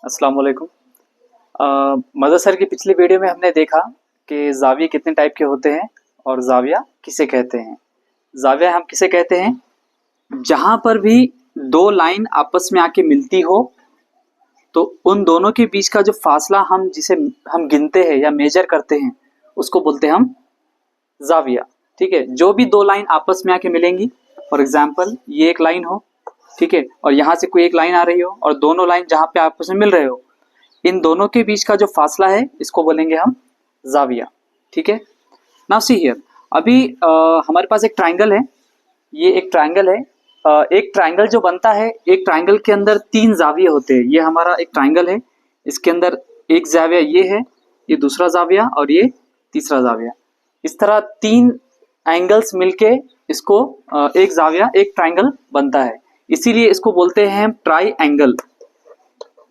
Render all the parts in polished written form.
अस्सलाम वालेकुम। Mother sir की पिछली वीडियो में हमने देखा कि ज़ाविया कितने टाइप के होते हैं और ज़ाविया किसे कहते हैं। ज़ाविया हम किसे कहते हैं? जहाँ पर भी दो लाइन आपस में आके मिलती हो तो उन दोनों के बीच का जो फासला जिसे हम गिनते हैं या मेजर करते हैं उसको बोलते हैं हम ज़ाविया। ठीक है, जो भी दो लाइन आपस में आके मिलेंगी, फॉर एग्जाम्पल ये एक लाइन हो, ठीक है, और यहाँ से कोई एक लाइन आ रही हो और दोनों लाइन जहाँ पे आपस में मिल रहे हो, इन दोनों के बीच का जो फासला है इसको बोलेंगे हम ज़ाविया। ठीक है, नाउ सी हियर। अभी हमारे पास एक ट्राइंगल है, ये एक ट्राइंगल है। एक ट्राइंगल जो बनता है, एक ट्राइंगल के अंदर तीन ज़ाविये होते हैं। ये हमारा एक ट्राइंगल है, इसके अंदर एक ज़ाविया ये है, ये दूसरा ज़ाविया और ये तीसरा ज़ाविया। इस तरह तीन एंगल्स मिलके इसको एक ज़ाविया, एक ट्राइंगल बनता है। इसीलिए इसको बोलते हैं हम ट्राई एंगल।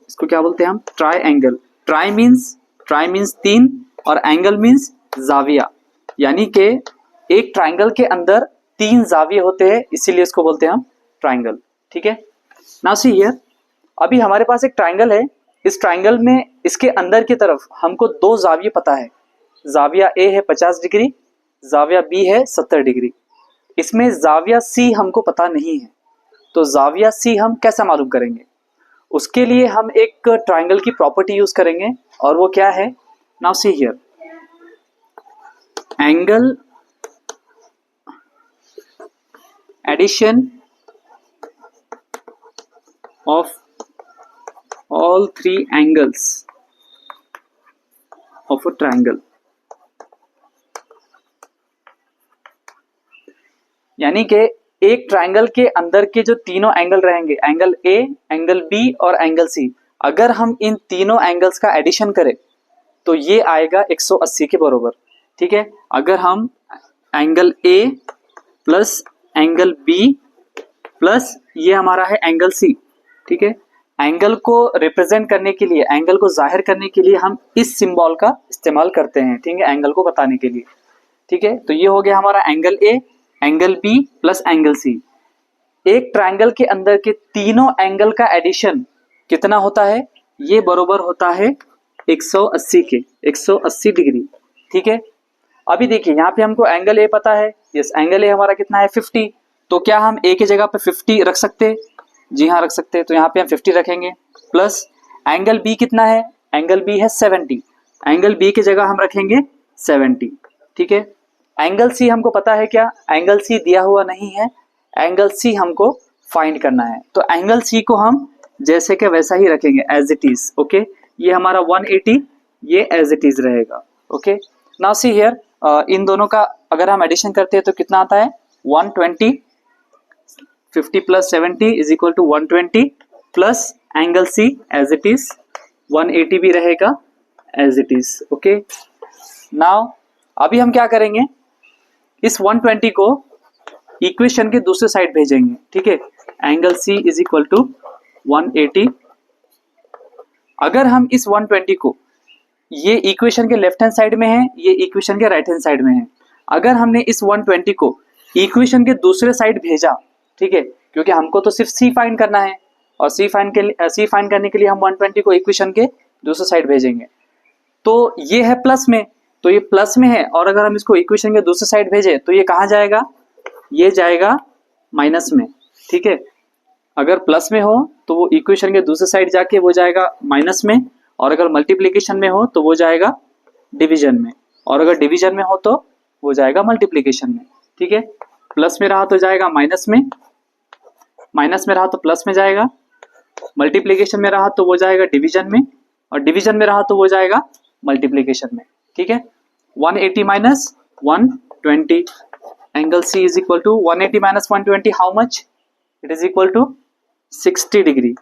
इसको क्या बोलते हैं हम? Try angle. ट्राई मीन्स तीन और एंगल मीन्स ज़ाविया, यानी कि एक ट्राइंगल के अंदर तीन ज़ाविये होते हैं, इसीलिए इसको बोलते हैं हम ट्राइंगल। ठीक है, नाउ सी हियर। अभी हमारे पास एक ट्राइंगल है, इस ट्राइंगल में इसके अंदर की तरफ हमको दो ज़ाविये पता है। ज़ाविया ए है 50 डिग्री, ज़ाविया बी है 70 डिग्री। इसमें ज़ाविया सी हमको पता नहीं है, तो ज़ाविया सी हम कैसा मालूम करेंगे? उसके लिए हम एक ट्राइंगल की प्रॉपर्टी यूज करेंगे और वो क्या है? Now see here, angle addition of all three angles of a triangle. यानी कि एक ट्राइंगल के अंदर के जो तीनों एंगल रहेंगे, एंगल ए, एंगल बी और एंगल सी, अगर हम इन तीनों एंगल्स का एडिशन करें तो ये आएगा 180 के बराबर। ठीक है, अगर हम angle A plus angle B plus ये हमारा है एंगल सी, ठीक है, एंगल को रिप्रेजेंट करने के लिए, एंगल को जाहिर करने के लिए हम इस सिंबल का इस्तेमाल करते हैं। ठीक है, एंगल को बताने के लिए। ठीक है, तो ये हो गया हमारा angle A, angle B plus angle C. एक ट्राइंगल के अंदर के तीनों एंगल का एडिशन कितना होता है? ये बराबर होता है 180 के, 180 डिग्री। ठीक है, अभी देखिए यहाँ पे हमको एंगल ए पता है, यस, एंगल ए हमारा कितना है 50। तो क्या हम ए की जगह पे 50 रख सकते हैं? जी हाँ, रख सकते हैं। तो यहाँ पे हम 50 रखेंगे, प्लस एंगल बी कितना है? एंगल बी है 70, एंगल बी की जगह हम रखेंगे 70। ठीक है, एंगल सी हमको पता है क्या? एंगल सी दिया हुआ नहीं है, एंगल सी हमको फाइंड करना है। तो एंगल सी को हम जैसे कि वैसा ही रखेंगे, एज इट इज। ओके, ये हमारा 180, ये एज इट इज रहेगा। ओके, नाउ सी हियर, इन दोनों का अगर हम एडिशन करते हैं तो कितना आता है? 120, 50 plus 70 is equal to 120 plus angle C as it is 180 भी रहेगा as it is. Okay, now अभी हम क्या करेंगे? इस 120 को इक्वेशन के दूसरे साइड भेजेंगे। ठीक है, angle C is equal to 180। अगर हम इस 120 को, ये इक्वेशन के लेफ्ट हैंड साइड में है, ये इक्वेशन के राइट हैंड साइड में है, अगर हमने इस 120 को इक्वेशन के दूसरे साइड भेजा, ठीक है, क्योंकि हमको तो सिर्फ सी फाइंड करना है और सी फाइंड करने के लिए हम 120 को इक्वेशन के दूसरे साइड भेजेंगे। तो ये है प्लस में, तो ये प्लस में है, और अगर हम इसको इक्वेशन के दूसरे साइड भेजे तो ये कहाँ जाएगा? ये जाएगा माइनस में। ठीक है, अगर प्लस में हो तो वो इक्वेशन के दूसरे साइड जाके वो जाएगा माइनस में, और अगर मल्टीप्लिकेशन में हो तो वो जाएगा डिवीजन में, और अगर डिवीजन में हो तो वो जाएगा मल्टीप्लिकेशन में। ठीक है, प्लस में रहा तो जाएगा माइनस में, माइनस में रहा तो प्लस में जाएगा, मल्टीप्लिकेशन में रहा तो वो जाएगा डिवीजन में, और डिवीजन में रहा तो वो जाएगा मल्टीप्लिकेशन में। ठीक है, 180 minus 120, angle C is equal to 180 minus 120, how much? It is equal to 60 degree.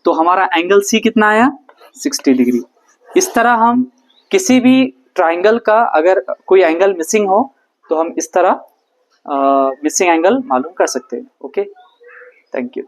तो हमारा एंगल सी कितना आया? 60 डिग्री। इस तरह हम किसी भी ट्राइंगल का अगर कोई एंगल मिसिंग हो तो हम इस तरह मिसिंग एंगल मालूम कर सकते हैं। Okay, thank you.